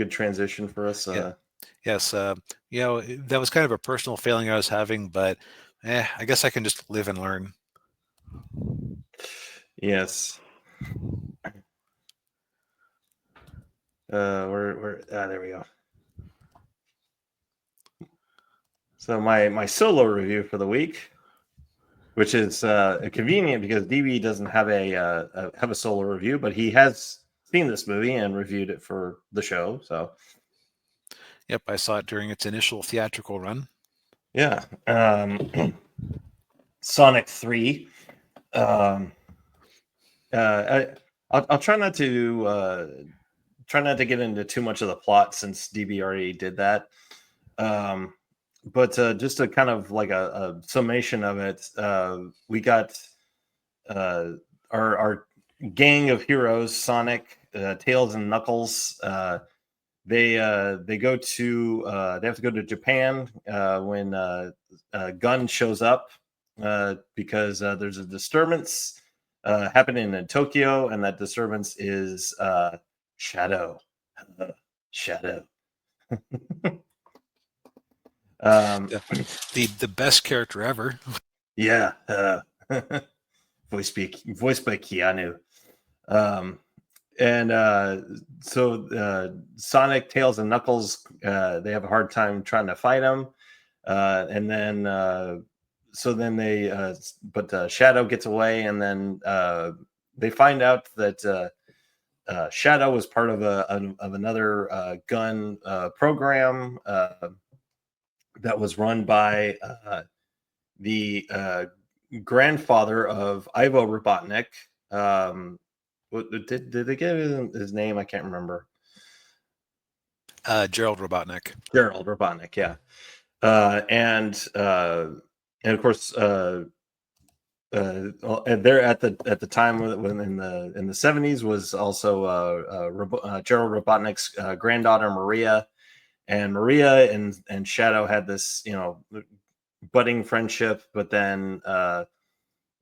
good transition for us. Yes, that was kind of a personal feeling I was having, but I guess I can just live and learn. Yes. There we go. So my solo review for the week, which is convenient because DB doesn't have a solo review, but he has seen this movie and reviewed it for the show. So, yep, I saw it during its initial theatrical run. Yeah, Sonic 3. I'll try not to get into too much of the plot since DB already did that. But just a kind of like a summation of it, we got our gang of heroes, Sonic, Tails, and Knuckles. They have to go to Japan when Gun shows up because there's a disturbance happening in Tokyo, and that disturbance is Shadow. Shadow. The best character ever. Yeah, voiced by Keanu. So Sonic, Tails, and Knuckles, they have a hard time trying to fight him, and then Shadow gets away, and then they find out that Shadow was part of another gun program that was run by the grandfather of Ivo Robotnik. Did they give his name? I can't remember. Gerald Robotnik. Gerald Robotnik, yeah. And of course, and there at the time when in the 70s was also Gerald Robotnik's granddaughter Maria, and Maria and Shadow had this budding friendship, but then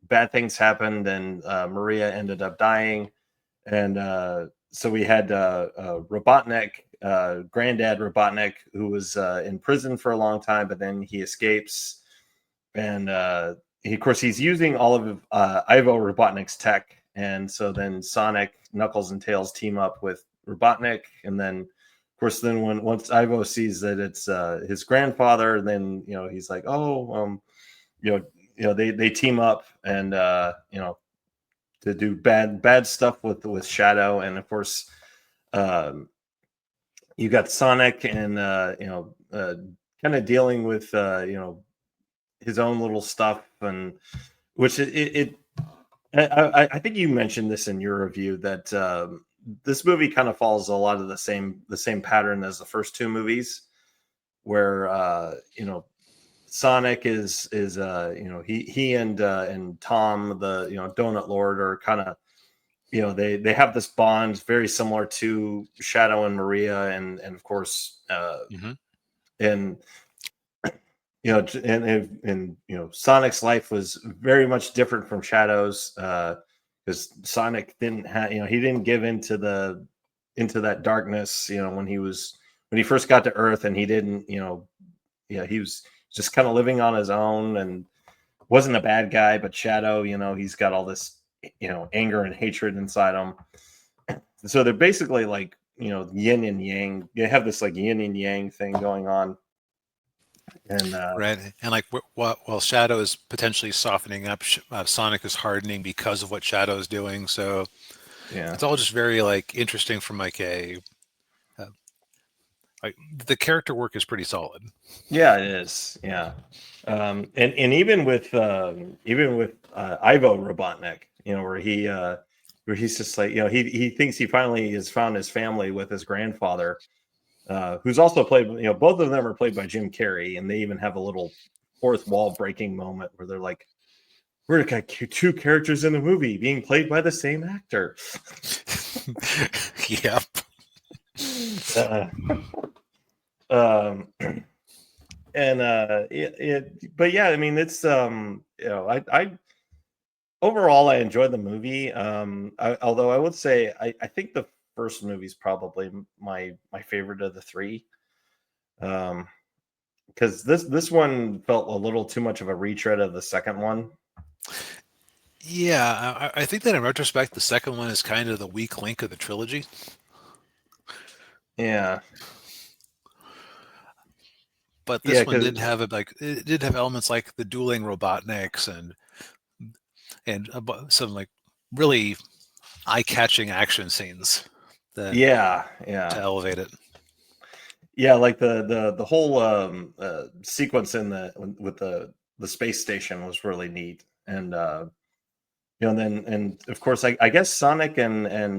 bad things happened, and Maria ended up dying, and so we had Robotnik, Granddad Robotnik, who was in prison for a long time, but then he escapes, and of course he's using all of Ivo Robotnik's tech, and so then Sonic, Knuckles, and Tails team up with Robotnik, and then of course then once Ivo sees that it's his grandfather, then he's like, they team up and to do bad stuff with Shadow, and of course you got Sonic and kind of dealing with his own little stuff, and which I think you mentioned this in your review that this movie kind of follows a lot of the same pattern as the first two movies, where Sonic is he and Tom, the Donut Lord, are kind of they have this bond very similar to Shadow and Maria, and of course and Sonic's life was very much different from Shadow's because Sonic didn't have he didn't give into that darkness when he first got to Earth, and he didn't he was just kind of living on his own and wasn't a bad guy. But Shadow, he's got all this anger and hatred inside him. So they're basically like yin and yang. They have this like yin and yang thing going on. And right, and like while Shadow is potentially softening up, Sonic is hardening because of what Shadow is doing. So it's all just very like interesting from like a like the character work is pretty solid. Yeah, it is. Yeah, and even with Ivo Robotnik, where he's just like he thinks he finally has found his family with his grandfather, who's also played. Both of them are played by Jim Carrey, and they even have a little fourth wall breaking moment where they're like, "We're got two characters in the movie being played by the same actor." Yep. But yeah, I mean, it's I overall I enjoyed the movie. Although I would say I think the first movie is probably my favorite of the three. Because this one felt a little too much of a retread of the second one. Yeah, I think that in retrospect, the second one is kind of the weak link of the trilogy. Yeah. But this one did have it did have elements like the dueling Robotniks and some like really eye-catching action scenes that to elevate it. Yeah, like the whole sequence with the space station was really neat, and and of course I guess Sonic and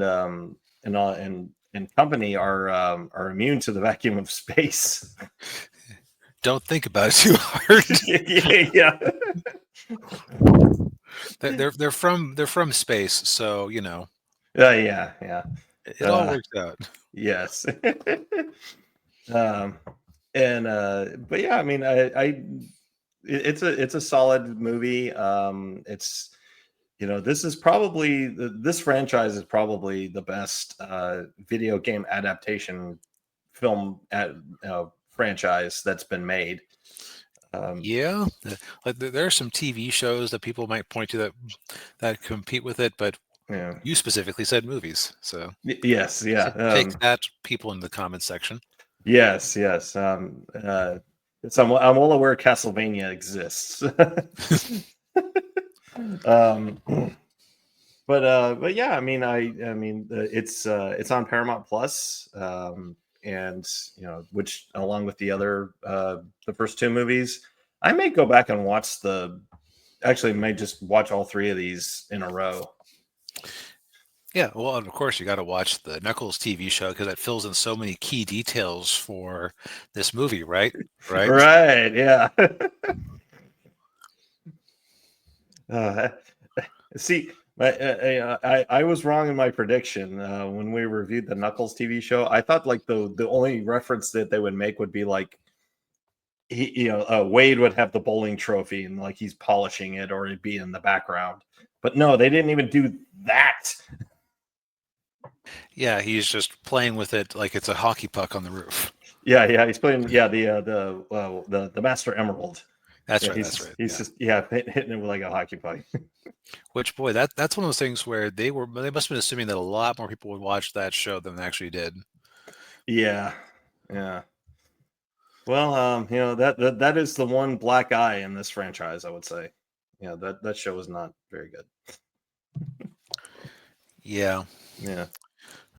company are immune to the vacuum of space. Don't think about it too hard. Yeah. They're from space, so you know. Yeah. It all works out. Yes. And but yeah, I mean, it's a solid movie. It's this franchise is probably the best video game adaptation film franchise that's been made. Yeah, like there are some TV shows that people might point to that compete with it, but you specifically said movies, so yes, yeah. Take that, people in the comments section. Yes. So I'm well aware Castlevania exists. But yeah, I mean, it's on Paramount Plus, and which along with the other the first two movies, I may go back and watch actually may just watch all three of these in a row. Yeah, well, and of course you got to watch the Knuckles TV show because it fills in so many key details for this movie, right? Right, yeah. See, I was wrong in my prediction when we reviewed the Knuckles TV show. I thought like the only reference that they would make would be like Wade would have the bowling trophy and like he's polishing it, or it'd be in the background. But no, they didn't even do that. Yeah, he's just playing with it like it's a hockey puck on the roof. Yeah, he's playing. Yeah, the Master Emerald. That's right. He's just hitting it with like a hockey puck. Which, boy, that's one of those things where they must have been assuming that a lot more people would watch that show than they actually did. Yeah. Well, that is the one black eye in this franchise, I would say. That show was not very good. Yeah.